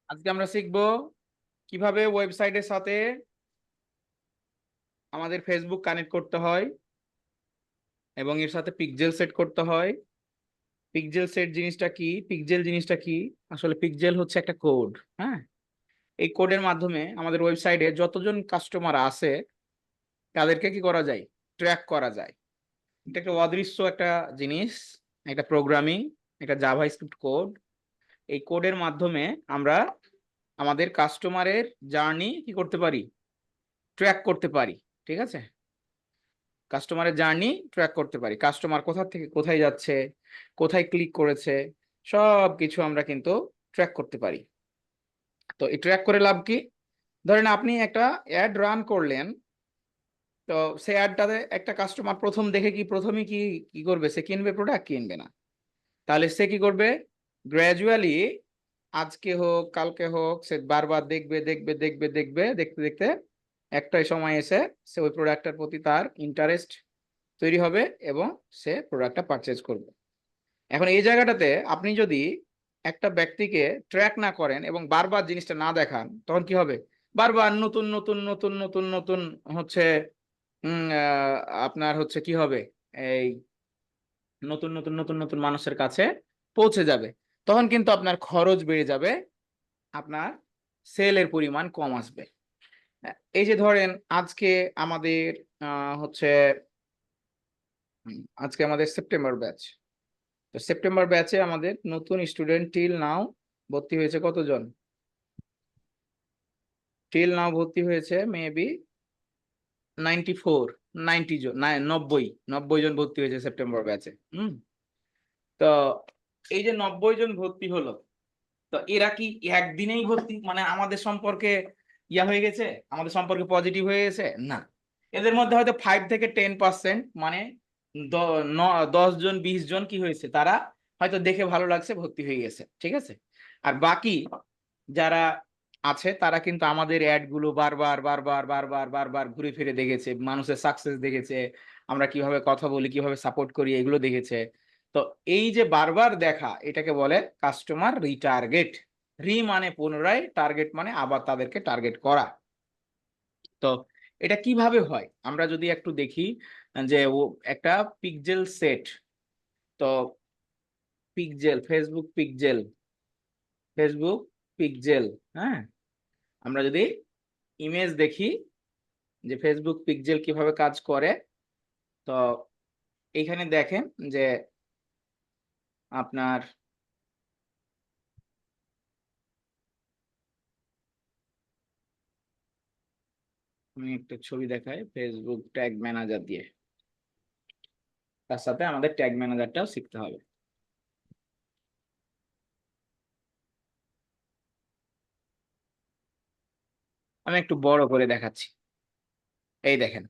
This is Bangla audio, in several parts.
আজকে আমরা শিখব কিভাবে ওয়েবসাইটের সাথে আমাদের ফেসবুক কানেক্ট করতে হয় এবং এর সাথে পিক্সেল সেট করতে হয়। পিক্সেল সেট জিনিসটা কি, পিক্সেল জিনিসটা কি? আসলে পিক্সেল হচ্ছে একটা কোড। হ্যাঁ, এই কোডের মাধ্যমে আমাদের ওয়েবসাইটে যতজন কাস্টমার আছে তাদেরকে কি করা যায়, ট্র্যাক করা যায়। এটা একটা অদৃশ্য একটা জিনিস, একটা প্রোগ্রামিং, একটা জাভাস্ক্রিপ্ট কোড। এই কোডের মাধ্যমে আমরা আমাদের কাস্টমারের জার্নি কি করতে পারি, ট্র্যাক করতে পারি। ঠিক আছে, কাস্টমারের জার্নি ট্র্যাক করতে পারি। কাস্টমার কোথা থেকে কোথায় যাচ্ছে, কোথায় ক্লিক করেছে, সব কিছু আমরা কিন্তু ট্র্যাক করতে পারি। তো এই ট্র্যাক করে লাভ কি? ধরেন আপনি একটা অ্যাড রান করলেন, তো সেই অ্যাডটাতে একটা কাস্টমার প্রথম দেখে কি প্রথমেই কি কি করবে? সে কিনবে, প্রোডাক্ট কিনবে না। তাহলে সে কি করবে? গ্র্যাজুয়ালি, আজকে হোক কালকে হোক, সে বারবার দেখবে দেখবে দেখবে দেখবে, দেখতে দেখতে একটা সময় এসে সে ওই প্রোডাক্টটার প্রতি তার ইন্টারেস্ট তৈরি হবে এবং সে প্রোডাক্টটা পারচেজ করবে। এখন এই জায়গাটাতে আপনি যদি একটা ব্যক্তিকে ট্র্যাক না করেন এবং বারবার জিনিসটা না দেখান, তখন কি হবে? বারবার নতুন নতুন নতুন নতুন নতুন হচ্ছে আপনার হচ্ছে কি হবে, এই নতুন নতুন নতুন নতুন মানুষের কাছে পৌঁছে যাবে। তখন কিন্তু আপনার খরচ বেড়ে যাবে, আপনার সেলের পরিমাণ কম আসবে। এই যে ধরেন আজকে আমাদের হচ্ছে আজকে আমাদের সেপ্টেম্বর ব্যাচ। তো সেপ্টেম্বর ব্যাচে আমাদের নতুন স্টুডেন্ট টিল নাও ভর্তি হয়েছে কতজন? টিল নাও ভর্তি হয়েছে মেবি 94, 90 জন, না 90 জন ভর্তি হয়েছে সেপ্টেম্বর ব্যাচে। তো এই যে 90 জন ভর্তি হলো, তো এরা কি একদিনেই ভর্তি, মানে আমাদের সম্পর্কে ইয়া হয়ে গেছে, আমাদের সম্পর্কে পজিটিভ হয়ে গেছে? না, এদের মধ্যে হয়তো 5 থেকে 10%, মানে 10 জন 20 জন কি হয়েছে, তারা হয়তো দেখে ভালো লাগছে, ভর্তি হয়ে গেছে। ঠিক আছে, আর বাকি যারা আছে তারা কিন্তু আমাদের অ্যাড গুলো বারবার বারবার বারবার বারবার ঘুরে ফিরে দেখেছে, মানুষের সাকসেস দেখেছে, আমরা কিভাবে কথা বলি, কিভাবে সাপোর্ট করি, এগুলো দেখেছে। তো এই যে বারবার দেখা, এটাকে বলে কাস্টমার রিটার্গেট। রি মানে পুনরায়, টার্গেট মানে আবার তাদেরকে টার্গেট করা। তো এটা কিভাবে হয় আমরা যদি একটু দেখি, যে ও একটা পিক্সেল সেট। তো pixel, Facebook pixel, Facebook pixel, হ্যাঁ, আমরা যদি ইমেজ দেখি যে ফেসবুক পিক্সেল কিভাবে কাজ করে, তো এইখানে দেখেন যে আপনার আমি একটা ছবি দেখাই ফেসবুক ট্যাগ ম্যানেজার দিয়ে, তার সাথে আমাদের ট্যাগ ম্যানেজারটাও শিখতে হবে। আমি একটু বড় করে দেখাচ্ছি। এই দেখেন,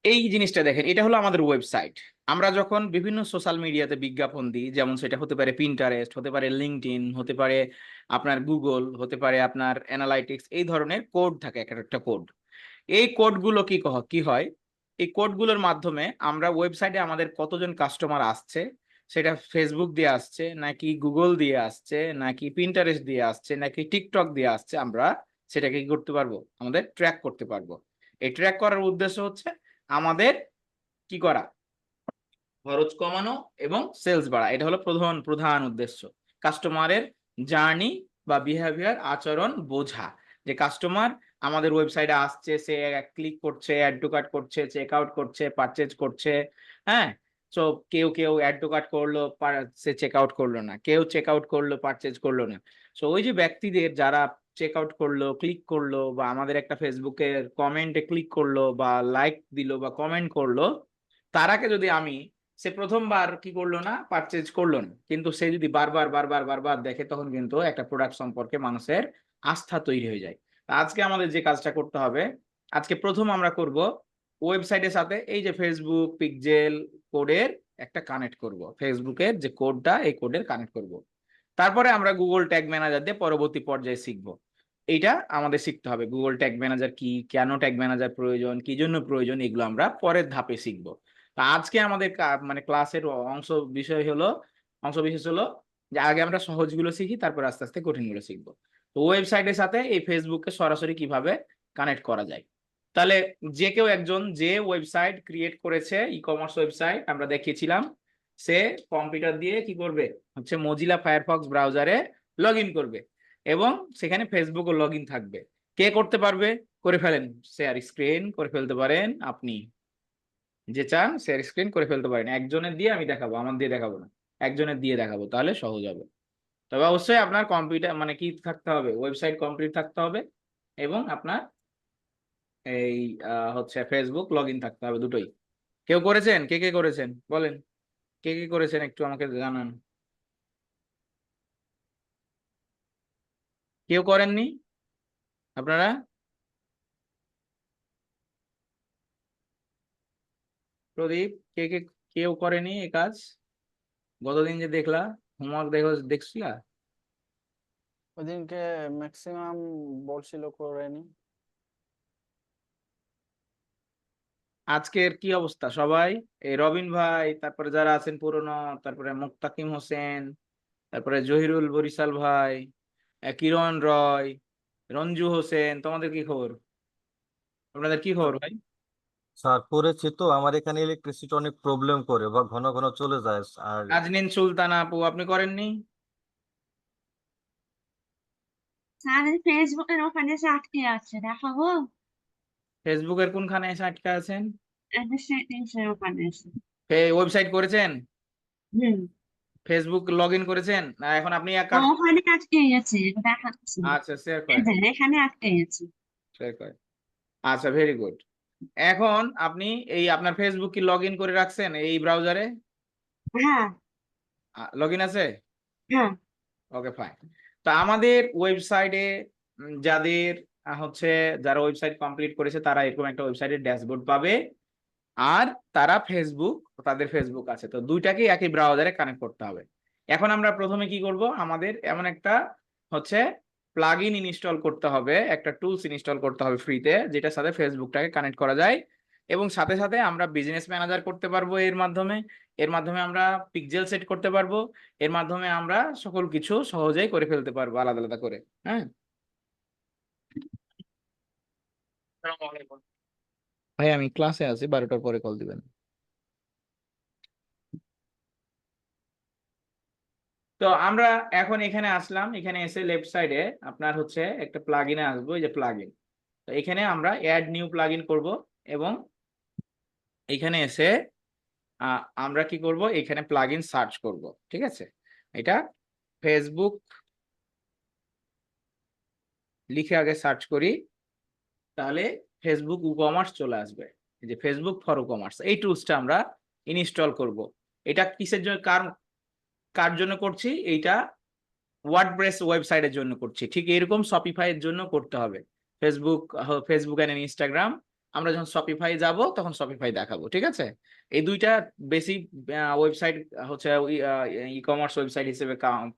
এই জিনিসটা দেখেন, এটা হলো আমাদের ওয়েবসাইট। আমরা যখন বিভিন্ন সোশ্যাল মিডিয়াতে বিজ্ঞাপন দিই, যেমন সেটা হতে পারে পিন্টারেস্ট, হতে পারে লিঙ্কডইন, হতে পারে আপনার গুগল, হতে পারে আপনার অ্যানালাইটিক্স, এই ধরনের কোড থাকে, একটা একটা কোড। এই কোডগুলো কি হয়, এই কোডগুলোর মাধ্যমে আমরা ওয়েবসাইটে আমাদের কতজন কাস্টমার আসছে, সেটা ফেসবুক দিয়ে আসছে নাকি গুগল দিয়ে আসছে নাকি পিন্টারেস্ট দিয়ে আসছে নাকি টিকটক দিয়ে আসছে, আমরা সেটাকে কি করতে পারবো, আমাদের ট্র্যাক করতে পারবো। এই ট্র্যাক করার উদ্দেশ্য হচ্ছে আমাদের কি করা, খরচ কমানো এবং সেলস বাড়া। এটা হলো প্রধান প্রধান উদ্দেশ্য। কাস্টমারের জার্নি বা বিহেভিয়ার, আচরণ বোঝা, যে কাস্টমার আমাদের ওয়েবসাইটে আসছে, সে ক্লিক করছে, অ্যাড টু কার্ট করছে, চেক আউট করছে, পারচেজ করছে। হ্যাঁ, তো কেউ কেউ অ্যাড টু কার্ট করলো, সে চেক আউট করলো না, কেউ চেক আউট করলো, পারচেজ করলো না। তো ওই যে ব্যক্তিদের যারা চেক আউট করলো, ক্লিক করলো, বা আমাদের একটা ফেসবুকের কমেন্টে ক্লিক করলো বা লাইক দিল বা কমেন্ট করলো, তারাকে যদি আমি, সে প্রথমবার কি করলো না, পারচেজ করলো না, কিন্তু সে যদি বারবার বারবার বারবার দেখে, তখন কিন্তু একটা প্রোডাক্ট সম্পর্কে মানুষের আস্থা তৈরি হয়ে যায়। আজকে আমাদের যে কাজটা করতে হবে, আজকে প্রথম আমরা করব ওয়েবসাইটের সাথে এই যে ফেসবুক পিক্সেল কোডের একটা কানেক্ট করব, ফেসবুকের যে কোডটা, এই কোডের কানেক্ট করব। তারপরে আমরা গুগল ট্যাগ ম্যানেজার দিয়ে পরবর্তী পর্যায়ে শিখবো। এইটা আমাদের শিখতে হবে, গুগল ট্যাগ ম্যানেজার কি, কেন ট্যাগ ম্যানেজার প্রয়োজন, কি জন্য প্রয়োজন, এগুলো আমরা পরের ধাপে শিখবো। তা আজকে আমাদের মানে ক্লাসের অংশ বিষয় হলো, অংশ বিশেষ হলো যে আগে আমরা সহজগুলো শিখি, তারপর আস্তে আস্তে কঠিনগুলো শিখবো। তো ওয়েবসাইটের সাথে এই ফেসবুককে সরাসরি কিভাবে কানেক্ট করা যায়। তাহলে যে কেউ একজন যে ওয়েবসাইট ক্রিয়েট করেছে, ই কমার্স ওয়েবসাইট আমরা দেখিয়েছিলাম, সে কম্পিউটার দিয়ে কি করবে, হচ্ছে মজিলা ফায়ারফক্স ব্রাউজারে লগ ইন করবে এবং সেখানে ফেসবুকও লগ ইন থাকবে। কে করতে পারবে? করে ফেলেন, শেয়ার স্ক্রিন করে ফেলতে পারেন আপনি, যে চান শেয়ার স্ক্রিন করে ফেলতে পারেন। একজনের দিয়ে আমি দেখাবো, আমার দিয়ে দেখাবো না, একজনের দিয়ে দেখাবো, তাহলে সহজ হবে। তবে অবশ্যই আপনার কম্পিউটার মানে কি থাকতে হবে, ওয়েবসাইট কমপ্লিট থাকতে হবে এবং আপনার এই হচ্ছে ফেসবুক লগ ইন থাকতে হবে, দুটোই। কেউ করেছেন? কে কে করেছেন বলেন, কে কে করেছেন একটু আমাকে জানান। কেউ করেননি আপনারা? প্রদীপ, কে কে, কেউ করেনি এই কাজ? গতদিন যে দেখলা হোমওয়ার্ক দেখছিলা? ওদিনকে ম্যাক্সিমাম বলছিল করেনি। আজকের কি অবস্থা সবাই? এই রবিন ভাই, তারপরে যারা আছেন পুরনো, তারপরে মুক্তাকিম হোসেন, তারপরে জহিরুল বরিশাল ভাই, কিরণ রয়, রঞ্জু হোসেন, তোমাদের কি খবর? আপনাদের কি খবর ভাই? স্যার করেছি তো, আমার এখানে ইলেকট্রিসিটি অনেক প্রবলেম করে বা ঘন ঘন চলে যায়। আর নাজনীন সুলতানা আপু, আপনি করেননি? স্যার ফেসবুকের ওখানে এসে আটকে আছে, দেখাবো? ফেসবুকের কোনখানে এসে আটকে আছেন? সেটিংসের ওখানে এসে। ওয়েবসাইট করেছেন, হুম। ফেসবুক লগ ইন করেছেন না, এখন আপনি এক ও, কাজ, ওখানে আটকে গেছে, দেখাচ্ছি। আচ্ছা শেয়ার এই করেন, যে এখানে আটকে গেছে। শেয়ার করেন। আচ্ছা ভেরি গুড। এখন আপনি এই আপনার ফেসবুক কি লগ ইন করে রাখছেন এই ব্রাউজারে? হ্যাঁ লগ ইন আছে? হ্যাঁ। Okay fine. তো আমাদের ওয়েবসাইটে যাদের হচ্ছে, যারা ওয়েবসাইট কমপ্লিট করেছে তারা এরকম একটা ওয়েবসাইটের ড্যাশবোর্ড পাবে, আর তারা ফেসবুক, তাদের ফেসবুক আছে, তো দুইটাকেই একই ব্রাউজারে কানেক্ট করতে হবে। এখন আমরা প্রথমে কি করব, আমাদের এমন একটা হচ্ছে প্লাগইন ইনস্টল করতে হবে, একটা টুলস ইনস্টল করতে হবে ফ্রিতে, যেটার সাথে ফেসবুকটাকে কানেক্ট করা যায় এবং সাথে সাথে আমরা বিজনেস ম্যানেজার করতে পারবো এর মাধ্যমে, এর মাধ্যমে আমরা পিক্সেল সেট করতে পারবো, এর মাধ্যমে আমরা সকল কিছু সহজেই করে ফেলতে পারবো আলাদা আলাদা করে। হ্যাঁ, ভাই আমি ক্লাসে আছি, 12টার পরে কল দিবেন। তো আমরা এখন এখানে আসলাম, এখানে এসে লেফট সাইডে আপনার হচ্ছে একটা প্লাগইনে আসবো, এই যে প্লাগইন। তো এখানে আমরা অ্যাড নিউ প্লাগইন করব এবং এখানে এসে আমরা কি করব, এখানে প্লাগইন সার্চ করব। ঠিক আছে, এটা ফেসবুক লিখে আগে সার্চ করি, তাহলে ফেসবুক ই কমার্স চলে আসবে। এই যে ফেসবুক ফর ই কমার্স, এই টুলসটা আমরা ইনস্টল করব। এটা কিসের জন্য, কার কার জন্য করছি? এইটা ওয়ার্ডপ্রেস ওয়েবসাইটের জন্য করছি, ঠিক এরকম শপিফাই এর জন্য করতে হবে। ফেসবুক এন্ড ইনস্টাগ্রাম, আমরা যখন শপিফাই যাব তখন শপিফাই দেখাবো। ঠিক আছে, এই দুইটা বেসিক ওয়েবসাইট হচ্ছে ই কমার্স ওয়েবসাইট হিসেবে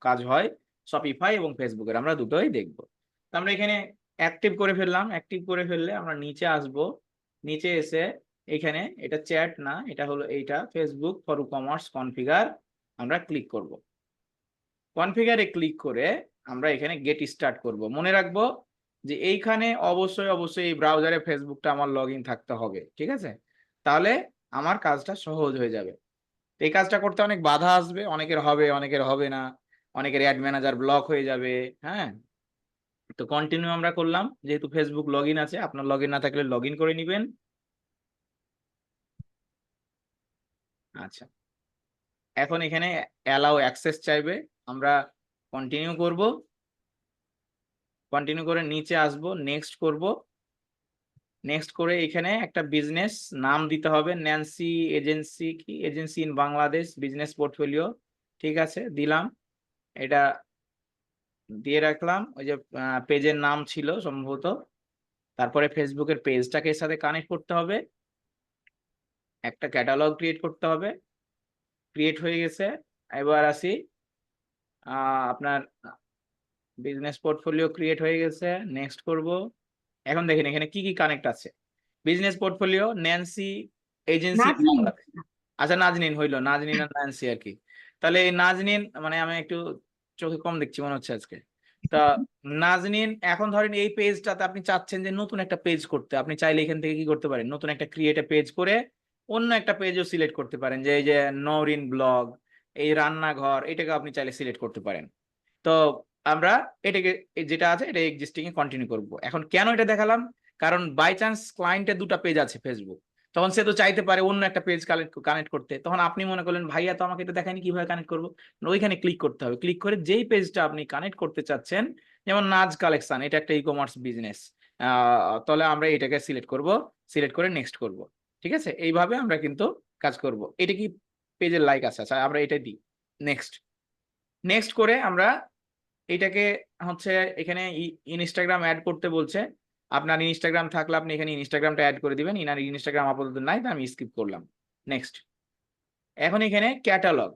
কাজ হয়, শপিফাই এবং ফেসবুকের, আমরা দুটোই দেখবো। তো আমরা এখানে অ্যাক্টিভ করে ফেললাম, অ্যাক্টিভ করে ফেললে আমরা নিচে আসব, নিচে এসে এখানে এটা চ্যাট না, এটা হলো এইটা Facebook for e commerce configure, আমরা ক্লিক করব। কনফিগারে ক্লিক করে আমরা এখানে গেট স্টার্ট করব। মনে রাখবো যে এইখানে অবশ্যই অবশ্যই এই ব্রাউজারে ফেসবুকটা আমার লগ ইন থাকতে হবে। ঠিক আছে, তাহলে আমার কাজটা সহজ হয়ে যাবে। এই কাজটা করতে অনেক বাধা আসবে, অনেকের হবে অনেকের হবে না, অনেকের অ্যাড ম্যানেজার ব্লক হয়ে যাবে। হ্যাঁ, তো কন্টিনিউ আমরা করলাম, যেহেতু ফেসবুক লগ ইন আছে, আপনার লগ ইন না থাকলে লগ ইন করে নিবেন। আচ্ছা, এখন এখানে অ্যালাউ অ্যাক্সেস চাইবে, আমরা কন্টিনিউ করব, কন্টিনিউ করে নিচে আসব, নেক্সট করব, নেক্সট করে এখানে একটা বিজনেস নাম দিতে হবে, ন্যান্সি এজেন্সি, কি agency in Bangladesh business portfolio. ঠিক আছে, দিলাম, এটা দিয়ে রাখলাম, ওই যে পেজের নাম ছিল সম্ভবত। তারপরে ফেসবুকের পেজটাকে এর সাথে কানেক্ট করতে হবে, একটা ক্যাটালগ ক্রিয়েট করতে হবে, ক্রিয়েট হয়ে গেছে। এবার আসি, আপনার বিজনেস পোর্টফোলিও ক্রিয়েট হয়ে গেছে, নেক্সট করব। এখন দেখেন এখানে কি কি কানেক্ট আছে, business portfolio, Nancy agency Nazneen. Bangladesh. আচ্ছা নাজনীন হইলো, নাজনীন আর ন্যান্সি আর কি। তাহলে এই নাজনীন, মানে আমি একটু চোখে কম দেখছি মনে হচ্ছে আজকে। তা নাজনীন, এখন ধরেন এই পেজটাতে আপনি চাচ্ছেন যে নতুন একটা পেজ করতে, আপনি চাইলে এখান থেকে কি করতে পারেন, নতুন একটা ক্রিয়েট এ পেজ করে অন্য একটা পেজও সিলেক্ট করতে পারেন, যে এই যে নওরিন ব্লগ, এই রান্নাঘর, এটাকে আপনি চাইলে সিলেক্ট করতে পারেন। তো আমরা এটাকে যেটা আছে এটা এক্সিস্টিং এ কন্টিনিউ করব। এখন কেন এটা দেখালাম, কারণ বাই চান্স ক্লায়েন্টের দুটো পেজ আছে ফেসবুক, তখন সে তো চাইতে পারে অন্য একটা পেজ কানেক্ট করতে, তখন আপনি মনে করলেন ভাইয়া তো আমাকে এটা দেখায়নি, কিভাবে কানেক্ট করবো, ওইখানে ক্লিক করতে হবে, ক্লিক করে যেই পেজটা আপনি কানেক্ট করতে চাচ্ছেন, যেমন নাজ কালেকশন, এটা একটা ই কমার্স বিজনেস, তাহলে আমরা এটাকে সিলেক্ট করব, সিলেক্ট করে নেক্সট করব। ঠিক আছে, এইভাবে আমরা কিন্তু কাজ করব। এটা কি পেজের লাইক আছে, আচ্ছা আমরা এটাই দিই, নেক্সট। নেক্সট করে আমরা এটাকে হচ্ছে এখানে ইনস্টাগ্রাম অ্যাড করতে বলছে। আপনার ইনস্টাগ্রাম থাকলে আপনি এখানে ইনস্টাগ্রামটা অ্যাড করে দিবেন, ইনার ইনস্টাগ্রাম আপাতত নাই, তাই আমি স্কিপ করলাম। নেক্সট। এখন এখানে ক্যাটালগ,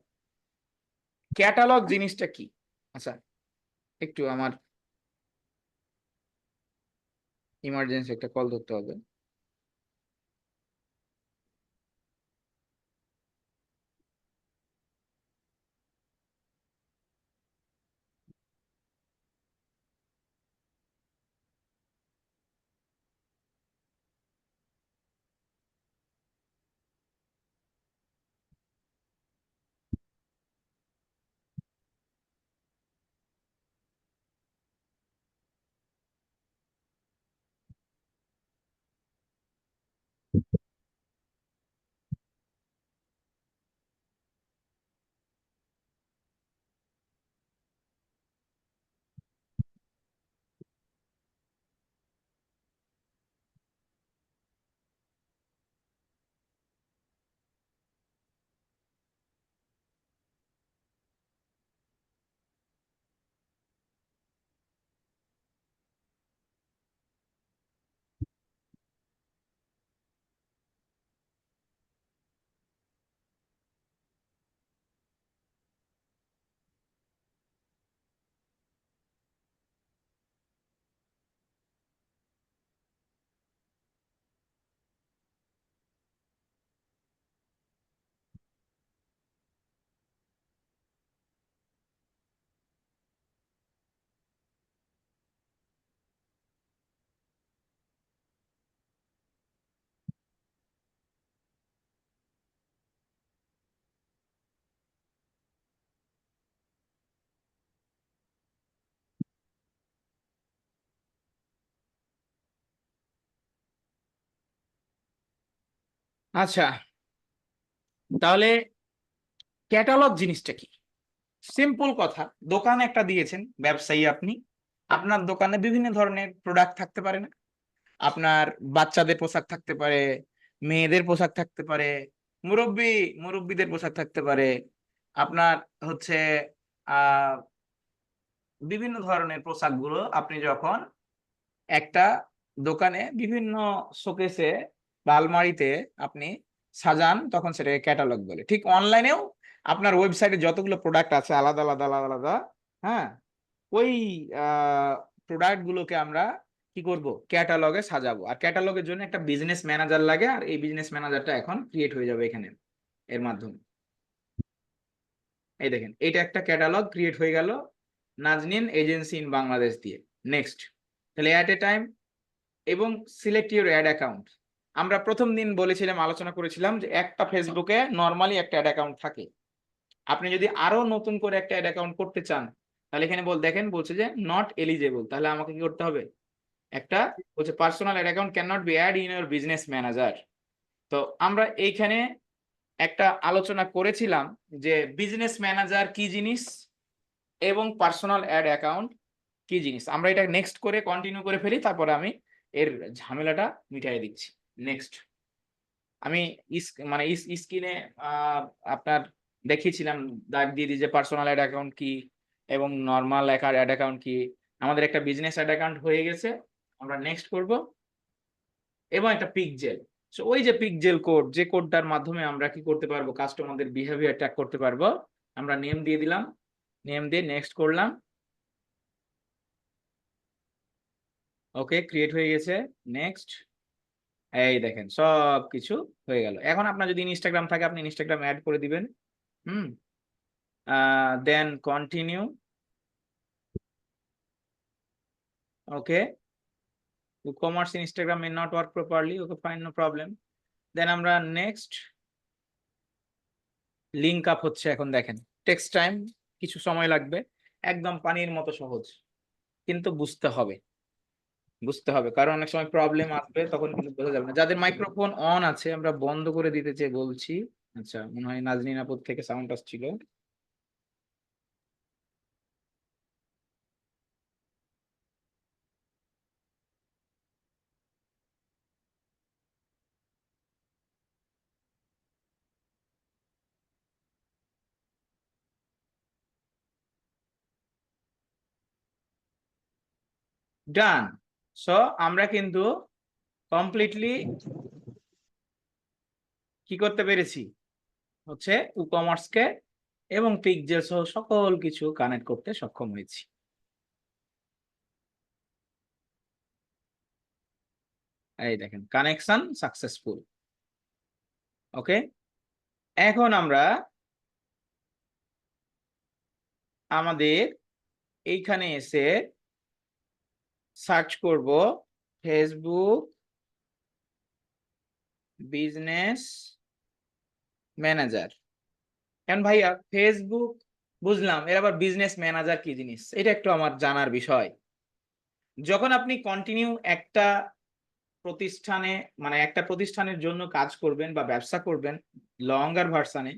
ক্যাটালগ জিনিসটা কি? আচ্ছা একটু আমার ইমার্জেন্সি একটা কল ধরতে হবে। আচ্ছা, তাহলে ক্যাটালগ জিনিসটা কি? সিম্পল কথা, দোকান একটা দিয়েছেন, ব্যবসায়ী আপনি, আপনার দোকানে বিভিন্ন ধরনের প্রোডাক্ট থাকতে পারে না? আপনার বাচ্চাদের পোশাক থাকতে পারে, মেয়েদের পোশাক থাকতে পারে, মুরব্বীদের পোশাক থাকতে পারে, আপনার হচ্ছে আহ বিভিন্ন ধরনের পোশাকগুলো আপনি যখন একটা দোকানে বিভিন্ন শোকেসে বা আলমারিতে আপনি সাজান, তখন সেটাকে ক্যাটালগ বলে। ঠিক অনলাইনেও আপনার ওয়েবসাইটে যতগুলো প্রোডাক্ট আছে আলাদা আলাদা আলাদা আলাদা, হ্যাঁ, ওই প্রোডাক্ট গুলোকে আমরা কি করব, ক্যাটালগে সাজাবো। আর ক্যাটালগের জন্য একটা বিজনেস ম্যানেজার লাগে, আর এই বিজনেস ম্যানেজারটা এখন ক্রিয়েট হয়ে যাবে এখানে এর মাধ্যমে। এই দেখেন, এটা একটা ক্যাটালগ ক্রিয়েট হয়ে গেল নাজনীন এজেন্সি ইন বাংলাদেশ দিয়ে। নেক্সট। তাহলে অ্যাট এ টাইম এবং সিলেক্ট ইউর অ্যাড অ্যাকাউন্ট। আমরা প্রথম দিন বলেছিলাম, আলোচনা করেছিলাম যে একটা ফেসবুকে নর্মালি একটা অ্যাড অ্যাকাউন্ট থাকে। আপনি যদি আরো নতুন করে একটা অ্যাড অ্যাকাউন্ট করতে চান, তাহলে এখানে দেখেন বলছে যে নট এলিজেবল। তাহলে আমাকে কি করতে হবে, একটা বলছে personal ad account can not be add in your business manager. তো আমরা এইখানে একটা আলোচনা করেছিলাম যে বিজনেস ম্যানেজার কি জিনিস এবং পার্সোনাল অ্যাড অ্যাকাউন্ট কি জিনিস। আমরা এটা নেক্সট করে কন্টিনিউ করে ফেলি, তারপরে আমি এর ঝামেলাটা মিটাই দিচ্ছি। নেক্সট। আমি মানে স্ক্রিনে আপনার দেখিয়েছিলাম, দাগ দিয়ে দিই যে পার্সোনাল অ্যাড অ্যাকাউন্ট কি এবং নর্মাল অ্যাড অ্যাকাউন্ট কি। আমাদের একটা বিজনেস অ্যাড অ্যাকাউন্ট হয়ে গেছে, আমরা নেক্সট করব, এবং একটা পিকজেল। সো ওই যে পিকজেল কোড, যে কোডটার মাধ্যমে আমরা কি করতে পারবো, কাস্টমারদের বিহেভিয়ার ট্র্যাক করতে পারবো। আমরা নেম দিয়ে দিলাম, নেম দিয়ে নেক্সট করলাম। ওকে, ক্রিয়েট হয়ে গেছে। নেক্সট। এই দেখেন সব কিছু হয়ে গেল। এখন আপনার যদি ইনস্টাগ্রাম থাকে, আপনি ইনস্টাগ্রাম অ্যাড করে দিবেন। হুম, Then continue. Okay. WooCommerce in Instagram may not work properly. Okay, fine, no problem. Then আমরা next link up হচ্ছে এখন দেখেন। Text time কিছু সময় লাগবে, একদম পানির মতো সহজ, কিন্তু বুঝতে হবে কারণ অনেক সময় প্রবলেম আসবে, তখন কিন্তু বোঝা যাবে না। যাদের মাইক্রোফোন অন আছে আমরা বন্ধ করে দিতে চেয়ে বলছি। আচ্ছা, মনে হয় নাজনীন আপুর থেকে সাউন্ড আসছিল। ডান। সো আমরা কিন্তু কমপ্লিটলি কি করতে পেরেছি হচ্ছে WooCommerce কে এবং পিক্সেল সহ সকল কিছু কানেক্ট করতে সক্ষম হয়েছি। এই দেখেন কানেকশন সাকসেসফুল। ওকে, এখন আমরা আমাদের এইখানে এসে সার্চ করব ফেসবুক বিজনেস ম্যানেজার। এখন ভাইয়া ফেসবুক বুঝলাম, এর আবার বিজনেস ম্যানেজার কি জিনিস এটা একটু আমার জানার বিষয়। যখন আপনি কন্টিনিউ একটা প্রতিষ্ঠানে মানে একটা প্রতিষ্ঠানের জন্য কাজ করবেন বা ব্যবসা করবেন লঙ্গার ভার্সানে,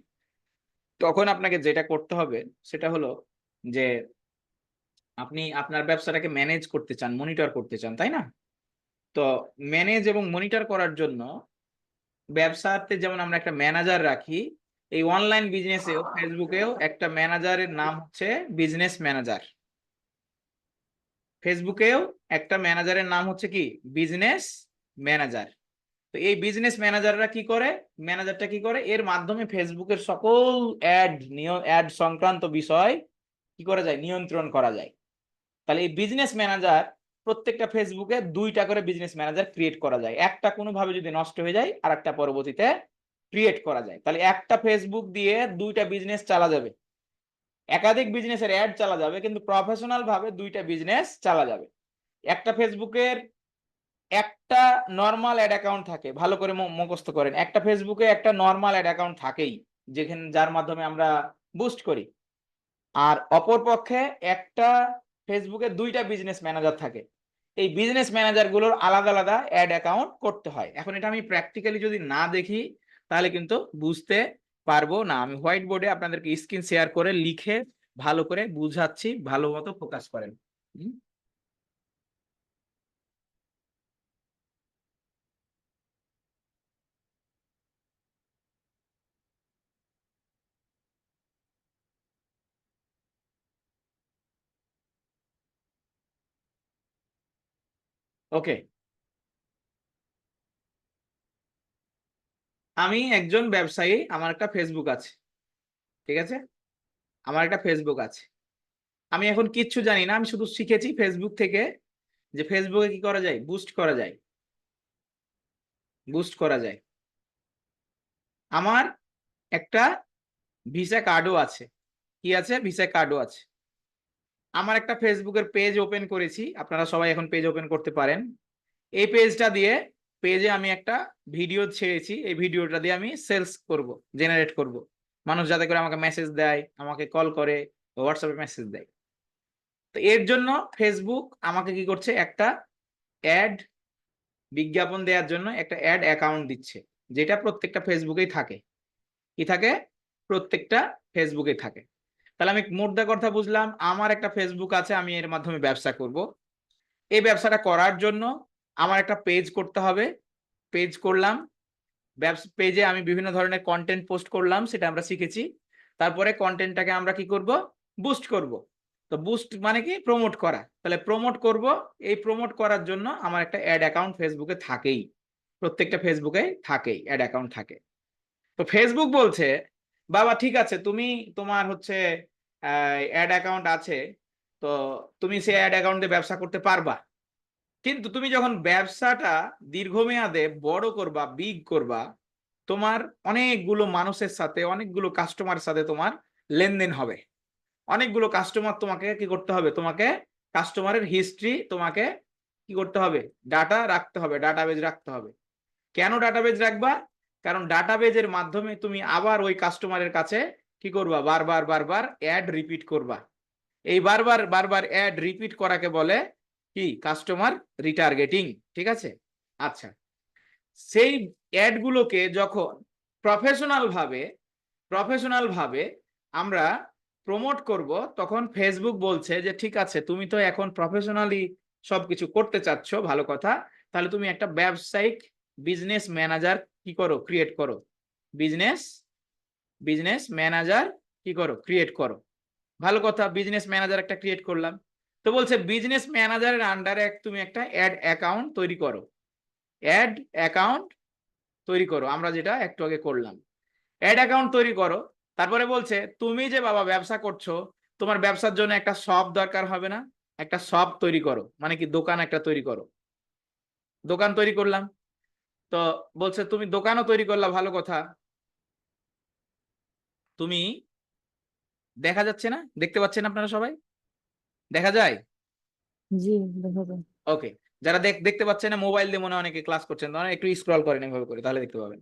তখন আপনাকে যেটা করতে হবে সেটা হলো যে আপনি আপনার ব্যবসাটাকে ম্যানেজ করতে চান, মনিটর করতে চান, তাই না? তো ম্যানেজ এবং মনিটর করার জন্য ব্যবসাতে যেমন আমরা একটা ম্যানেজার রাখি, এই অনলাইন বিজনেসেও ফেসবুকেও একটা ম্যানেজারের নাম হচ্ছে বিজনেস ম্যানেজার। ফেসবুকেও একটা ম্যানেজারের নাম হচ্ছে কি বিজনেস ম্যানেজার। তো এই বিজনেস ম্যানেজাররা কি করে, ম্যানেজারটা কি করে, এর মাধ্যমে ফেসবুকের সকল অ্যাড সংক্রান্ত বিষয় কি করা যায়, নিয়ন্ত্রণ করা যায়। তাহলে এই বিজনেস ম্যানেজার প্রত্যেকটা ফেসবুকে 2টা করে বিজনেস ম্যানেজার ক্রিয়েট করা যায়। একটা কোনোভাবে যদি নষ্ট হয়ে যায় আর একটা পরবর্তীতে ক্রিয়েট করা যায়। তাহলে একটা ফেসবুক দিয়ে 2টা বিজনেস চালা যাবে, একাধিক বিজনেসের অ্যাড চালা যাবে, কিন্তু প্রফেশনাল ভাবে 2টা বিজনেস চালা যাবে। একটা ফেসবুকের একটা নরমাল অ্যাড অ্যাকাউন্ট থাকে, ভালো করে মুখস্থ করেন, একটা ফেসবুকে একটা নরমাল অ্যাড অ্যাকাউন্ট থাকেই, যেখানে যার মাধ্যমে আমরা বুস্ট করি। আর অপর পক্ষে একটা ফেসবুকে 2টা বিজনেস ম্যানেজার থাকে। এই বিজনেস ম্যানেজার গুলোর আলাদা আলাদা অ্যাড অ্যাকাউন্ট করতে হয়। এখন এটা আমি প্র্যাকটিক্যালি যদি না দেখি তাহলে কিন্তু বুঝতে পারবো না। আমি হোয়াইট বোর্ডে আপনাদেরকে স্ক্রিন শেয়ার করে লিখে ভালো করে বুঝাচ্ছি, ভালো মতো ফোকাস করেন। ওকে, আমি একজন ব্যবসায়ী, আমার একটা ফেসবুক আছে, ঠিক আছে, আমার একটা ফেসবুক আছে। আমি এখন কিচ্ছু জানি না, আমি শুধু শিখেছি ফেসবুক থেকে যে ফেসবুকে কি করা যায়, বুস্ট করা যায়, বুস্ট করা যায়। আমার একটা ভিসা কার্ডও আছে। কি আছে? ভিসা কার্ডও আছে। আমার একটা ফেসবুকের পেজ ওপেন করেছি, আপনারা সবাই এখন পেজ ওপেন করতে পারেন। এই পেজটা দিয়ে পেজে আমি একটা ভিডিও ছেড়েছি, এই ভিডিওটা দিয়ে আমি সেলস করব, জেনারেট করব, মানুষ যাতে করে আমাকে মেসেজ দেয়, আমাকে কল করে, হোয়াটসঅ্যাপে মেসেজ দেয়। তো এর জন্য ফেসবুক আমাকে কি করছে, একটা অ্যাড বিজ্ঞাপন দেওয়ার জন্য একটা অ্যাড অ্যাকাউন্ট দিচ্ছে, যেটা প্রত্যেকটা ফেসবুকেই থাকে। কি থাকে? প্রত্যেকটা ফেসবুকেই থাকে। তাহলে আমি মোদ্দা কথা বুঝলাম, আমার একটা ফেসবুক আছে, আমি এর মাধ্যমে ব্যবসা করব। এই ব্যবসাটা করার জন্য আমার একটা পেজ করতে হবে, পেজ করলাম, পেজে আমি বিভিন্ন ধরনের কন্টেন্ট পোস্ট করলাম, সেটা আমরা শিখেছি। তারপরে কন্টেন্টটাকে আমরা কি করব, বুস্ট করব। তো বুস্ট মানে কি, প্রমোট করা। তাহলে প্রমোট করব, এই প্রমোট করার জন্য আমার একটা অ্যাড অ্যাকাউন্ট ফেসবুকে থাকেই, প্রত্যেকটা ফেসবুকে থাকেই অ্যাড অ্যাকাউন্ট থাকে। তো ফেসবুক বলছে, বাবা ঠিক আছে, তুমি তোমার হচ্ছে অ্যাড অ্যাকাউন্ট আছে, তো তুমি সেই অ্যাড অ্যাকাউন্ট দিয়ে ব্যবসা করতে পারবা, কিন্তু তুমি যখন ব্যবসাটা দীর্ঘমেয়াদে বড় করবা, বিগ করবা, তোমার অনেকগুলো মানুষের সাথে, অনেকগুলো কাস্টমারের সাথে তোমার লেনদেন হবে, অনেকগুলো কাস্টমার তোমাকে কি করতে হবে, তোমাকে কাস্টমারের হিস্ট্রি তোমাকে কি করতে হবে, ডাটা রাখতে হবে, ডাটাবেজ রাখতে হবে। কেন ডাটাবেজ রাখবা? কারণ ডাটাবেজের মাধ্যমে তুমি আবার ওই কাস্টমারের কাছে কি করবা, বারবার বারবার অ্যাড রিপিট করবা। এই বারবার বারবার অ্যাড রিপিট করাকে বলে কি, কাস্টমার রিটার্গেটিং। ঠিক আছে? আচ্ছা, সেই অ্যাড গুলোকে যখন প্রফেশনাল ভাবে আমরা প্রমোট করব, তখন ফেসবুক বলছে যে ঠিক আছে, তুমি তো এখন প্রফেশনালি সবকিছু করতে চাচ্ছ, ভালো কথা, তাহলে তুমি একটা ব্যবসায়িক বিজনেস ম্যানেজার কি করো, ক্রিয়েট করো। বিজনেস ম্যানেজার কি করো, ক্রিয়েট করো। ভালো কথা, বিজনেস ম্যানেজার একটা ক্রিয়েট করলাম। তো বলছে বিজনেস ম্যানেজারের আন্ডারে তুমি একটা অ্যাড অ্যাকাউন্ট তৈরি করো। অ্যাড অ্যাকাউন্ট তৈরি করো, আমরা যেটা একটু আগে করলাম, অ্যাড অ্যাকাউন্ট তৈরি করো। তারপরে বলছে তুমি যে বাবা ব্যবসা করছো, তোমার ব্যবসার জন্য একটা শপ দরকার হবে না, একটা শপ তৈরি করো, মানে কি দোকান একটা তৈরি করো। দোকান তৈরি করলাম। তো বলছে তুমি দোকানও তৈরি করলা, ভালো কথা। তুমি দেখা যাচ্ছে না, দেখতে পাচ্ছেন আপনারা সবাই, দেখা যায়? জি, দেখা যায়। ওকে, যারা দেখতে পাচ্ছেন না, মোবাইল দিয়ে মনে হয় অনেকে ক্লাস করছেন, তাহলে একটু স্ক্রল করেন এভাবে করে, তাহলে দেখতে পাবেন।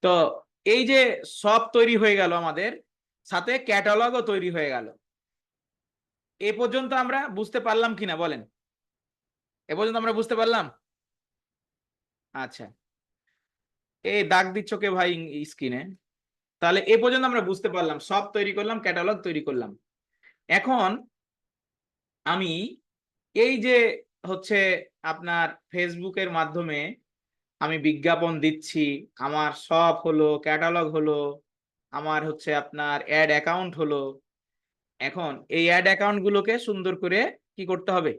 তো এই যে শপ তৈরি হয়ে গেল আমাদের, সাথে ক্যাটালগও তৈরি হয়ে গেল। এ পর্যন্ত আমরা বুঝতে পারলাম কিনা বলেন? এ পর্যন্ত আমরা বুঝতে পারলাম? আচ্ছা, এই দাগ দিচ্ছ কে ভাই স্ক্রিনে? তাহলে এ পর্যন্ত আমরা বুঝতে পারলাম, শপ তৈরি করলাম, ক্যাটালগ তৈরি করলাম। এখন আমি এই যে হচ্ছে আপনার ফেসবুকের মাধ্যমে আমি বিজ্ঞাপন দিচ্ছি, আমার শপ হলো, ক্যাটালগ হলো, আমার হচ্ছে আপনার অ্যাড অ্যাকাউন্ট হলো। এখন এই অ্যাড অ্যাকাউন্ট গুলোকে সুন্দর করে কি করতে হবে,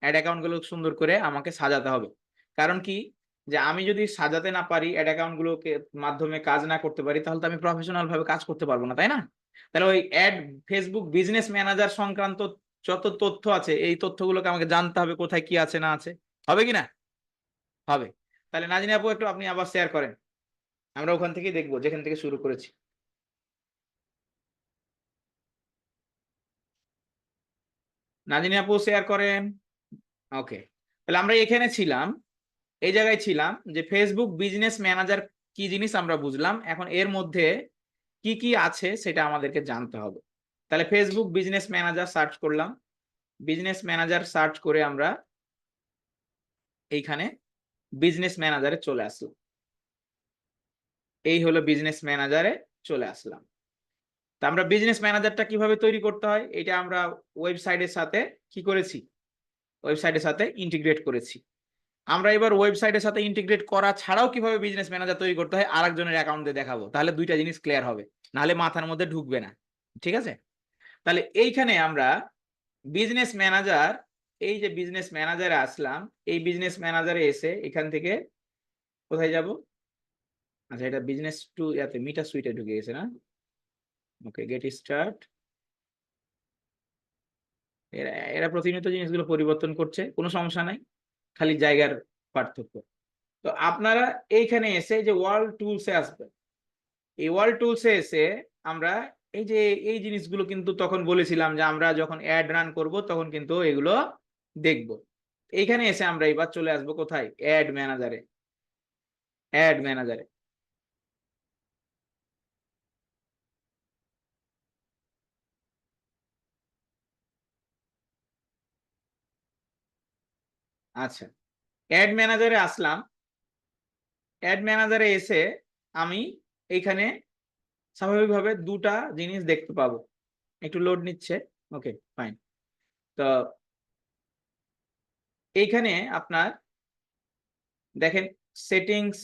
অ্যাড অ্যাকাউন্ট গুলো সুন্দর করে আমাকে সাজাতে হবে। কারণ কি, যে আমি যদি সাজাতে না পারি, অ্যাড অ্যাকাউন্ট গুলোকে মাধ্যমে কাজ না করতে পারি, তাহলে তো আমি প্রফেশনাল ভাবে কাজ করতে পারবো না, তাই না? তাহলে ওই অ্যাড ফেসবুক বিজনেস ম্যানেজার সংক্রান্ত যত তথ্য আছে, এই তথ্যগুলোকে আমাকে জানতে হবে, কোথায় কি আছে না আছে। হবে কি না? হবে। তাহলে নাজিনী আপু, একটু আপনি আবার শেয়ার করেন, আমরা ওখান থেকেই দেখবো যেখান থেকে শুরু করেছি। নাজিনী আপু শেয়ার করেন। ওকে, তাহলে আমরা এখানে ছিলাম, এই জায়গায় ছিলাম যে ফেসবুক বিজনেস ম্যানেজার কি জিনিস আমরা বুঝলাম। এখন এর মধ্যে কি কি আছে সেটা আমাদেরকে জানতে হবে। তাহলে ফেসবুক বিজনেস ম্যানেজার সার্চ করলাম, বিজনেস ম্যানেজার সার্চ করে আমরা এইখানে বিজনেস ম্যানেজারে চলে আসলাম। এই হলো বিজনেস ম্যানেজারে চলে আসলাম। তা আমরা বিজনেস ম্যানেজারটা কিভাবে তৈরি করতে হয়, এটা আমরা ওয়েবসাইটের সাথে কি করেছি, ওয়েবসাইটের সাথে ইন্টিগ্রেট করেছি। আমরা এবার ওয়েবসাইটের সাথে ইন্টিগ্রেট করা ছাড়াও কিভাবে বিজনেস ম্যানেজার তৈরি করতে হয় আরেকজনের অ্যাকাউন্ট দিয়ে দেখাবো, তাহলে দুইটা জিনিস ক্লিয়ার হবে, নাহলে মাথার মধ্যে ঢুকবে না। ঠিক আছে? তাহলে এইখানে আমরা বিজনেস ম্যানেজার, এই যে বিজনেস ম্যানেজারে আসলাম, এই বিজনেস ম্যানেজারে এসে এখান থেকে কোথায় যাব? আচ্ছা, এটা বিজনেস টু ইয়াতে মিটা সুইটে ঢুকে গেছে না? ওকে, গেট স্টার্ট। এরা এরা প্রতিনিয়ত জিনিসগুলো পরিবর্তন করছে, কোনো সমস্যা নাই, খালি জায়গার পার্থক্য। তো আপনারা এইখানে এসে যে ওয়ার্ল্ড টুলসে আসবেন, এই ওয়ার্ল্ড টুলসে এসে আমরা এই যে এই জিনিসগুলো কিন্তু তখন বলেছিলাম যে আমরা যখন অ্যাড রান করব তখন কিন্তু এগুলো দেখব। এইখানে এসে আমরা এবার চলে আসব কোথায়, অ্যাড ম্যানেজারে। অ্যাড ম্যানেজারে আচ্ছা, অ্যাড ম্যানেজারে আসলাম। অ্যাড ম্যানেজারে এসে আমি এইখানে স্বাভাবিকভাবে দুটা জিনিস দেখতে পাবো, একটু লোড নিচ্ছে। ওকে, ফাইন। তো এইখানে আপনার দেখেন সেটিংস,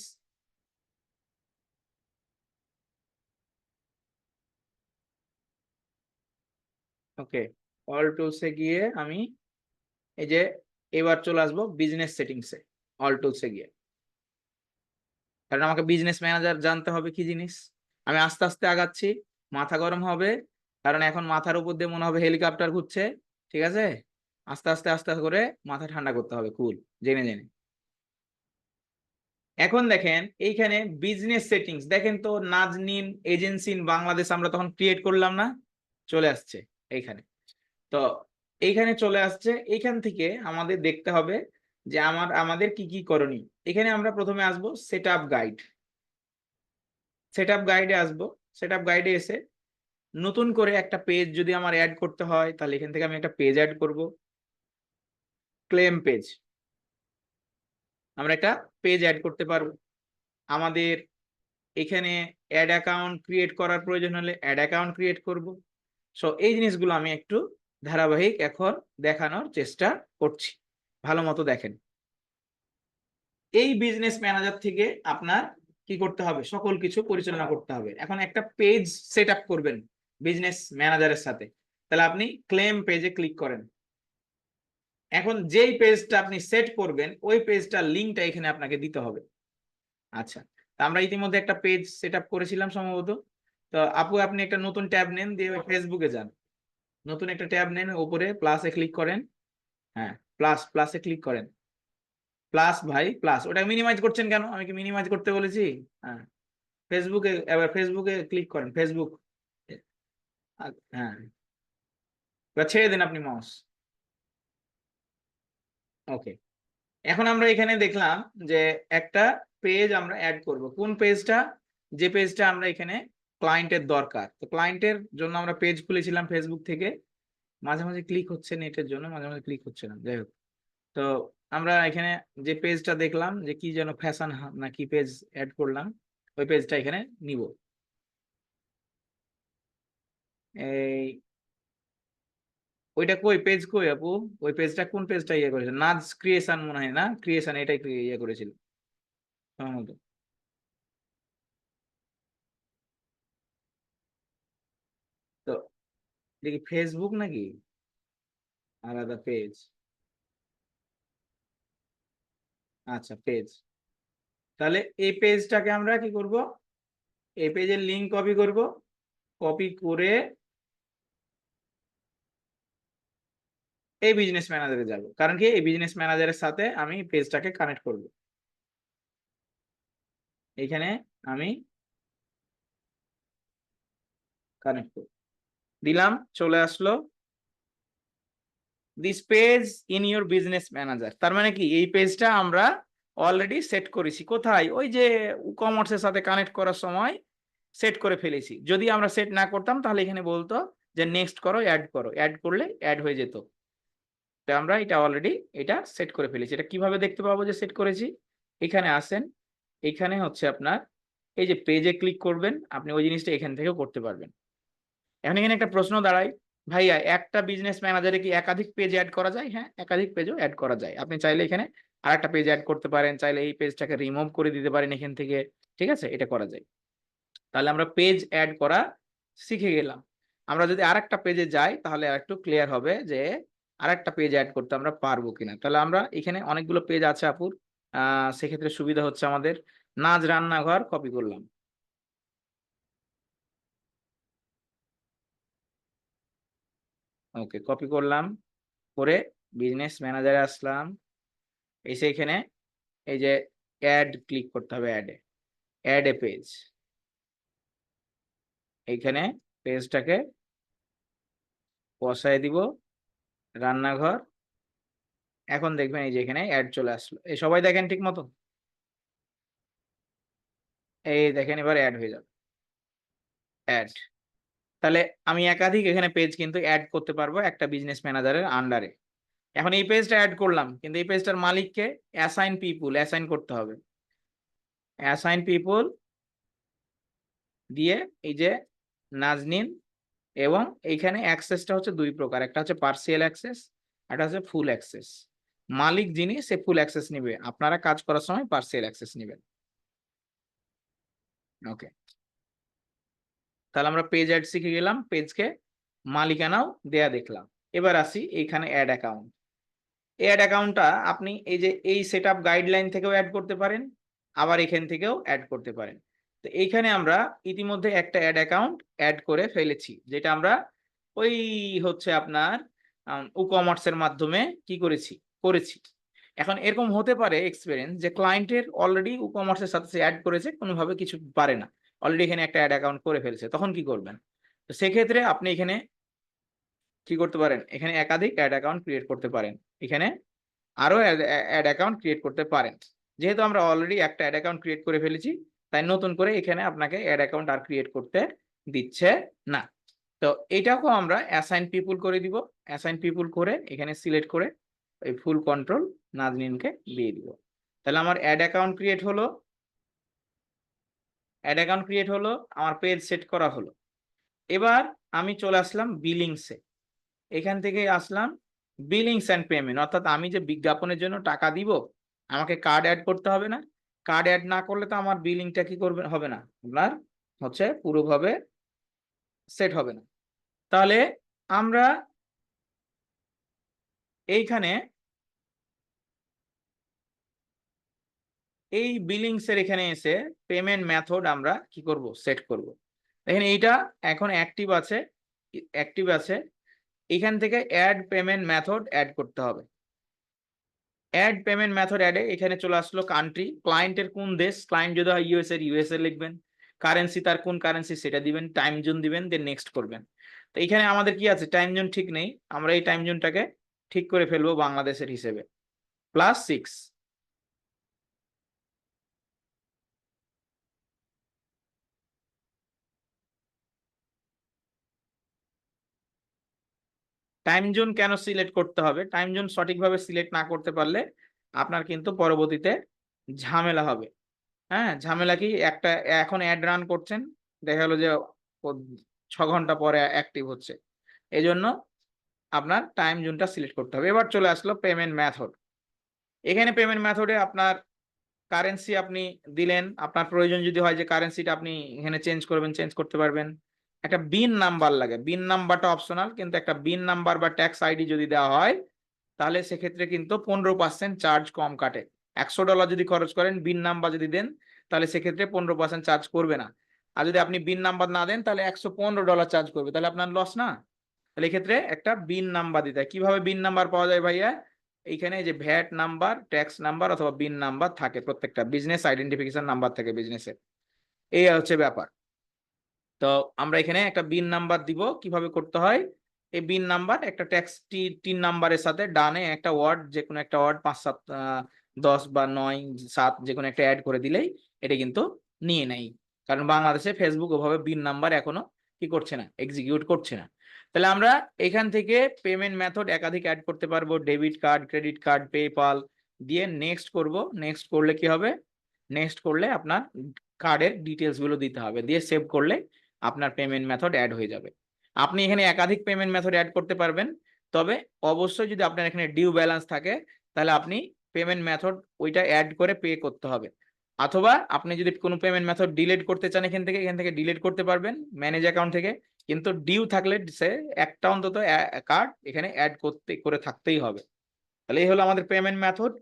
ওকে, অল টুলসে গিয়ে আমি এই যে এবার চলে আসবো বিজনেস সেটিংসে, অল টুলসে গিয়ে। কারণ আমাকে বিজনেস ম্যানেজার জানতে হবে কি জিনিস। আমি আস্তে আস্তে আগাচ্ছি, মাথা গরম হবে, কারণ এখন মাথার উপর দিয়ে মনে হবে হেলিকপ্টার ঘুরছে। ঠিক আছে? আস্তে আস্তে আস্তে করে মাথা ঠান্ডা করতে হবে, কুল, জেনে জেনে। এখন দেখেন এইখানে বিজনেস সেটিংস দেখেন তো, নাজনীন এজেন্সি ইন বাংলাদেশ আমরা তখন ক্রিয়েট করলাম না, চলে আসছে এইখানে। তো এইখানে চলে আসছে, এইখান থেকে আমাদের দেখতে হবে যে আমাদের কি কি করণীয়। এখানে আমরা প্রথমে আসবো set up guide, set up গাইডে আসবো। সেট আপ গাইডে এসে নতুন করে একটা পেজ যদি আমার অ্যাড করতে হয়, তাহলে এখান থেকে আমি একটা পেজ অ্যাড করব, ক্লেম পেজ। আমরা একটা পেজ অ্যাড করতে পারবো। আমাদের এখানে অ্যাড অ্যাকাউন্ট ক্রিয়েট করার প্রয়োজন হলে অ্যাড অ্যাকাউন্ট ক্রিয়েট করব। সো এই জিনিসগুলো আমি একটু ধারাবাহিক এখন দেখানোর চেষ্টা করছি, ভালো মতো দেখেন। এই বিজনেস ম্যানেজার থেকে আপনার কি করতে হবে, সকল কিছু পরিচালনা করতে হবে। এখন একটা পেজ সেট আপ করবেন বিজনেস ম্যানেজারের সাথে, তাহলে আপনি ক্লেম পেজে ক্লিক করেন। এখন যেই পেজটা আপনি সেট করবেন ওই পেজটার লিঙ্কটা এখানে আপনাকে দিতে হবে। আচ্ছা, তা আমরা ইতিমধ্যে একটা পেজ সেট আপ করেছিলাম সম্ভবত। তো আপু আপনি একটা নতুন ট্যাব নেন, দিয়ে ফেসবুকে যান, নতুন একটা ট্যাব নেন, উপরে প্লাসে ক্লিক করেন। হ্যাঁ, প্লাসে ক্লিক করেন। প্লাস ভাই প্লাস, ওটা মিনিমাইজ করছেন কেন? আমি কি মিনিমাইজ করতে বলেছি? হ্যাঁ, ফেসবুকে, এবার ফেসবুকে ক্লিক করেন, ফেসবুক। হ্যাঁ, এবার ছেড়ে দিন আপনি মাউস। ওকে, এখন আমরা এখানে দেখলাম যে একটা পেজ আমরা অ্যাড করব। কোন পেজটা? যে পেজটা আমরা এখানে ক্লায়েন্টের দরকার। তো ক্লায়েন্টের জন্য আমরা পেজ খুলেছিলাম ফেসবুক থেকে। মাঝে মাঝে ক্লিক হচ্ছে নেটের জন্য, মাঝে মাঝে ক্লিক হচ্ছে না, যাই হোক। তো আমরা এখানে যে পেজটা দেখলাম যে কি যেন ফ্যাশন না কি পেজ অ্যাড করলাম, ওই পেজটা এখানে নিব। এই ওইটা কই পেজ কই আপু? ওই পেজটা কোন পেজটা ইয়ে করেছিল? নাজ ক্রিয়েশন মনে হয়, না ক্রিয়েশন এটাই ইয়ে করেছিল সম্ভবত। তো দেখি ফেসবুক নাকি আলাদা পেজ? আচ্ছা, পেজ। তাহলে এই পেজটাকে আমরা কি করব, এই পেজের লিংক কপি করব, কপি করে এই বিজনেস ম্যানেজারে যাব। কারণ কি এই বিজনেস ম্যানেজারের সাথে আমি পেজটাকে কানেক্ট করব। এইখানে আমি কানেক্ট করব, দিলাম, চলে আসলো this page in your business manager. তার মানে কি এই পেজটা আমরা অলরেডি সেট করেছি। কোথায়? ওই যে কমার্সের সাথে কানেক্ট করার সময় সেট করে ফেলেছি। যদি আমরা সেট না করতাম তাহলে এখানে বলতো যে নেক্সট করো, অ্যাড করো, অ্যাড করলে অ্যাড হয়ে যেত। তো আমরা এটা অলরেডি এটা সেট করে ফেলেছি। এটা কিভাবে দেখতে পাবো যে সেট করেছি? এখানে আসেন, এখানে হচ্ছে আপনার এই যে পেজে ক্লিক করবেন, আপনি ওই জিনিসটা এখান থেকেও করতে পারবেন। এখন এখানে একটা প্রশ্ন দাঁড়ায়, ভাইয়া একটা বিজনেস ম্যানেজারে কি একাধিক পেজ অ্যাড করা যায়? হ্যাঁ, একাধিক পেজও অ্যাড করা যায়। আপনি চাইলে এখানে আরেকটা পেজ অ্যাড করতে পারেন, চাইলে এই পেজটাকে রিমুভ করে দিতে পারেন এখান থেকে, ঠিক আছে, এটা করা যায়। তাহলে আমরা পেজ অ্যাড করা শিখে গেলাম। আমরা যদি আরেকটা পেজে যাই তাহলে আরেকটু ক্লিয়ার হবে যে আরেকটা পেজ অ্যাড করতে আমরা পারবো কিনা। তাহলে আমরা এখানে অনেকগুলো পেজ আছে আপুর, সেক্ষেত্রে সুবিধা হচ্ছে আমাদের নাজ রান্নাঘর কপি করলাম। ওকে, কপি করলাম করে বিজনেস ম্যানেজারে আসলাম, এসে এখানে এই যে অ্যাড ক্লিক করতে হবে, অ্যাড এ পেজ। এইখানে পেজটাকে বসায় দিব রান্নাঘর। এখন দেখবেন এই যে এখানে অ্যাড চলে আসলো, এই সবাই দেখেন ঠিক মতো, এই দেখেন এবার অ্যাড হয়ে যাবে, অ্যাড। তাহলে আমি একাধিক এখানে পেজ কিন্তু অ্যাড করতে পারবো একটা বিজনেস ম্যানেজারের আন্ডারে। এখন এই পেজটা অ্যাড করলাম, কিন্তু এই পেজটার মালিককে অ্যাসাইন পিপুল, অ্যাসাইন করতে হবে। অ্যাসাইন পিপুল দিয়ে এই যে নাজনীন, এবং এইখানে অ্যাক্সেসটা হচ্ছে দুই প্রকার, একটা হচ্ছে পার্সিয়াল অ্যাক্সেস, একটা হচ্ছে ফুল অ্যাক্সেস। মালিক যিনি সে ফুল অ্যাক্সেস নিবে, আপনারা কাজ করার সময় পার্সিয়াল অ্যাক্সেস নেবেন। ওকে, তাহলে আমরা পেজ অ্যাড শিখে গেলাম, পেজকে মালিকানাও দেয়া দেখলাম। এবার আসি এইখানে অ্যাড অ্যাকাউন্ট। অ্যাড অ্যাকাউন্টটা আপনি এই যে এই সেটআপ গাইডলাইন থেকেও অ্যাড করতে পারেন, আবার এখান থেকেও অ্যাড করতে পারেন। তো এইখানে আমরা ইতিমধ্যে একটা অ্যাড অ্যাকাউন্ট অ্যাড করে ফেলেছি, যেটা আমরা ওই হচ্ছে আপনার ই-কমার্সের মাধ্যমে কি করেছি। এখন এরকম হতে পারে এক্সপিরিয়েন্স যে ক্লায়েন্টের অলরেডি ই কমার্সের সাথে সে অ্যাড করেছে, কোনোভাবে কিছু পারে না, অলরেডি এখানে একটা অ্যাড অ্যাকাউন্ট করে ফেলছে, তখন কি করবেন? তো সেক্ষেত্রে আপনি এখানে কি করতে পারেন, এখানে একাধিক অ্যাড অ্যাকাউন্ট ক্রিয়েট করতে পারেন, এখানে আরো অ্যাড অ্যাকাউন্ট ক্রিয়েট করতে পারেন। যেহেতু আমরা অলরেডি একটা অ্যাড অ্যাকাউন্ট ক্রিয়েট করে ফেলেছি, তাই নতুন করে এখানে আপনাকে অ্যাড অ্যাকাউন্ট আর ক্রিয়েট করতে দিচ্ছে না। তো এইটাকেও আমরা অ্যাসাইন পিপুল করে দিব। অ্যাসাইন পিপুল করে এখানে সিলেক্ট করে এই ফুল কন্ট্রোল নাজনীনকে দিয়ে দিব। তাহলে আমার অ্যাড অ্যাকাউন্ট ক্রিয়েট হলো, অ্যাড অ্যাকাউন্ট ক্রিয়েট হলো, আমার পেজ সেট করা হলো। এবার আমি চলে আসলাম বিলিংসে, এখান থেকে আসলাম বিলিংস অ্যান্ড পেমেন্ট, অর্থাৎ আমি যে বিজ্ঞাপনের জন্য টাকা দিব, আমাকে কার্ড অ্যাড করতে হবে না? কার্ড অ্যাড না করলে তো আমার বিলিংটা কি করবে, হবে না, আপনার হচ্ছে পুরোভাবে সেট হবে না। তাহলে আমরা এইখানে এই বিলিংস এর এখানে এসে পেমেন্ট মেথড আমরা কি করব, সেট করব। দেখেন এইটা এখন অ্যাক্টিভ আছে, অ্যাক্টিভ আছে, এখান থেকে অ্যাড পেমেন্ট মেথড অ্যাড করতে হবে। অ্যাড পেমেন্ট মেথড অ্যাডে এখানে চলে আসলো কান্ট্রি, ক্লায়েন্টের কোন দেশ, ক্লায়েন্ট যদি হয় ইউএস এর ইউএসএ লিখবেন, কারেন্সি তার কোন কারেন্সি সেটা দিবেন, টাইম জোন দিবেন, দেন নেক্সট করবেন। তো এখানে আমাদের কি আছে, টাইম জোন ঠিক নেই, আমরা এই টাইম জোনটাকে ঠিক করে ফেলবো বাংলাদেশের হিসেবে +6। টাইম জোন কেন সিলেক্ট করতে হবে? টাইম জোন সঠিকভাবে সিলেক্ট না করতে পারলে আপনার কিন্তু পরবর্তীতে ঝামেলা হবে। হ্যাঁ, ঝামেলা কি, একটা এখন অ্যাড রান করছেন, দেখা গেলো যে 6 ঘন্টা পরে অ্যাক্টিভ হচ্ছে, এই জন্য আপনার টাইম জোনটা সিলেক্ট করতে হবে। এবার চলে আসলো পেমেন্ট মেথড। এখানে পেমেন্ট মেথডে আপনার কারেন্সি আপনি দিলেন, আপনার প্রয়োজন যদি হয় যে কারেন্সিটা আপনি এখানে চেঞ্জ করবেন, চেঞ্জ করতে পারবেন। একটা বিন নাম্বার লাগে, বিন নাম্বারটা অপশনাল, কিন্তু একটা বিন নাম্বার বা ট্যাক্স আইডি যদি দেওয়া হয় তাহলে সেক্ষেত্রে কিন্তু 15% চার্জ কম কাটে। $100 যদি খরচ করেন, বিন নাম্বার যদি দেন, তাহলে সেক্ষেত্রে 15% চার্জ করবে না। আর যদি আপনি বিন নাম্বার না দেন তাহলে $115 চার্জ করবে, তাহলে আপনার লস না? তাহলে এক্ষেত্রে একটা বিন নাম্বার দিতে হয়। কিভাবে বিন নাম্বার পাওয়া যায় ভাইয়া? এইখানে যে ভ্যাট নাম্বার, ট্যাক্স নাম্বার অথবা বিন নাম্বার থাকে, প্রত্যেকটা বিজনেস আইডেন্টিফিকেশন নাম্বার থাকে বিজনেসের, এই হচ্ছে ব্যাপার। তো আমরা এখানে একটা বিন নাম্বার দিব, কিভাবে করতে হয়, এই বিন নাম্বার একটা ট্যাক্স টিন নাম্বারের সাথে ডানে একটা ওয়ার্ড, যে কোনো একটা ওয়ার্ড 5, 7, 10 বা 9, 7 যে কোনো একটা অ্যাড করে দিলেই এটা কিন্তু নিয়ে নেয়। কারণ বাংলাদেশে ফেসবুক ওভাবে বিন নাম্বার এখনো কি করছে না, এক্সিকিউট করছে না। তাহলে আমরা এখান থেকে পেমেন্ট মেথড একাধিক অ্যাড করতে পারবো, debit card, credit card, PayPal দিয়ে নেক্সট করব। নেক্সট করলে কি হবে, নেক্সট করলে আপনার কার্ডের ডিটেলস গুলো দিতে হবে, দিয়ে সেভ করলে আপনার পেমেন্ট মেথড অ্যাড হয়ে যাবে। আপনি এখানে একাধিক পেমেন্ট মেথড অ্যাড করতে পারবেন, তবে অবশ্যই যদি আপনার এখানে ডিউ ব্যালেন্স থাকে তাহলে আপনি পেমেন্ট মেথড ওইটা অ্যাড করে পে করতে হবে। অথবা আপনি যদি কোনো পেমেন্ট মেথড ডিলিট করতে চান এখান থেকে ডিলিট করতে পারবেন ম্যানেজ অ্যাকাউন্ট থেকে, কিন্তু ডিউ থাকলে সে একটা অন্তত কার্ড এখানে অ্যাড করে থাকতেই হবে। তাহলে এই হলো আমাদের পেমেন্ট মেথড।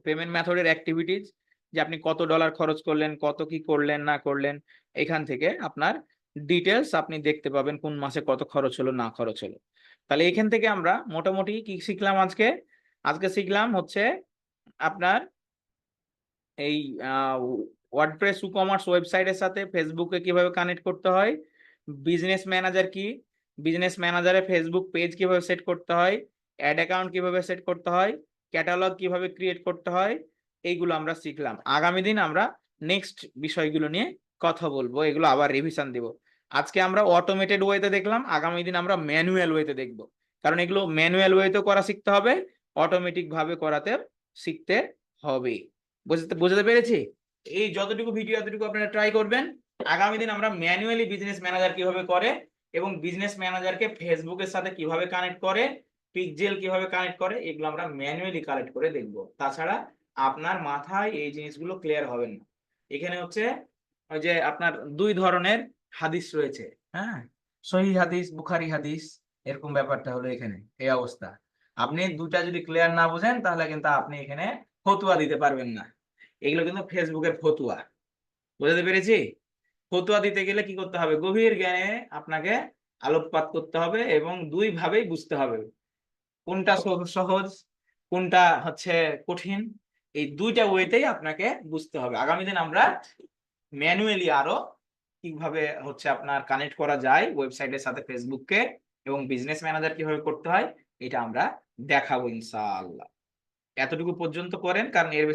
পেমেন্ট মেথডের অ্যাক্টিভিটিজ, যে আপনি কত ডলার খরচ করলেন, কত কি করলেন না করলেন, এখান থেকে আপনার ডিটেলস আপনি দেখতে পাবেন, কোন মাসে কত খরচ হলো না খরচ হলো। তাহলে এখান থেকে আমরা মোটামুটি কি শিখলাম আজকে? আজকে শিখলাম হচ্ছে আপনার এই ওয়ার্ডপ্রেস ই-কমার্স ওয়েবসাইটের সাথে ফেসবুকে কিভাবে কানেক্ট করতে হয়, বিজনেস ম্যানেজার কি, বিজনেস ম্যানেজারে ফেসবুক পেজ কিভাবে সেট করতে হয়, অ্যাড অ্যাকাউন্ট কিভাবে সেট করতে হয়, ক্যাটালগ কিভাবে ক্রিয়েট করতে হয়, এইগুলো আমরা শিখলাম। আগামী দিন আমরা নেক্সট বিষয়গুলো নিয়ে কথা বলবো, এগুলো আবার রিভিশন দেব। আজকে আমরা অটোমেটেড ওয়েতে দেখলাম, আগামী দিন আমরা ম্যানুয়াল ওয়েতে দেখব, কারণ এগুলো ম্যানুয়াল ওয়েতেও করা শিখতে হবে, অটোমেটিক ভাবে করাতে শিখতে হবে। বুঝতে পেরেছি? এই যতটুকু ভিডিও এতটুকু আপনারা ট্রাই করবেন। আগামী দিন আমরা ম্যানুয়ালি বিজনেস ম্যানেজার কিভাবে করে এবং বিজনেস ম্যানেজারকে ফেসবুকের সাথে কিভাবে কানেক্ট করে, পিক্সেল কিভাবে কানেক্ট করে, এগুলো আমরা ম্যানুয়ালি কালেক্ট করে দেখব। তাছাড়া আপনার মাথায় এই জিনিসগুলো ক্লিয়ার হবে না। এখানে হচ্ছে ওই যে আপনার 2 ধরনের হাদিস রয়েছে, হ্যাঁ, সহিহ হাদিস, বুখারী হাদিস, এরকম ব্যাপারটা হলো এখানে এই অবস্থা। আপনি দুটা যদি ক্লিয়ার না বুঝেন তাহলে কিন্তু আপনি এখানে ফতুয়া দিতে পারবেন না। এগুলো কিন্তু ফেসবুকের ফতুয়া, বুঝতে পেরেছি? ফতুয়া দিতে গেলে কি করতে হবে, গভীর জ্ঞানে আপনাকে আলোকপাত করতে হবে এবং 2 ভাবেই বুঝতে হবে, কোনটা সহজ কোনটা হচ্ছে কঠিন, এই দুইটা ওয়েতেই আপনাকে বুঝতে হবে। আগামী দিন আমরা ম্যানুয়ালি আরো কিভাবে হচ্ছে আপনার কানেক্ট করা যায় ওয়েবসাইটের সাথে ফেসবুককে, এবং বিজনেস ম্যানেজার কিভাবে করতে হয়, এটা আমরা দেখাবো ইনশাআল্লাহ। এতটুকু পর্যন্ত করেন, কারণ এর বেশি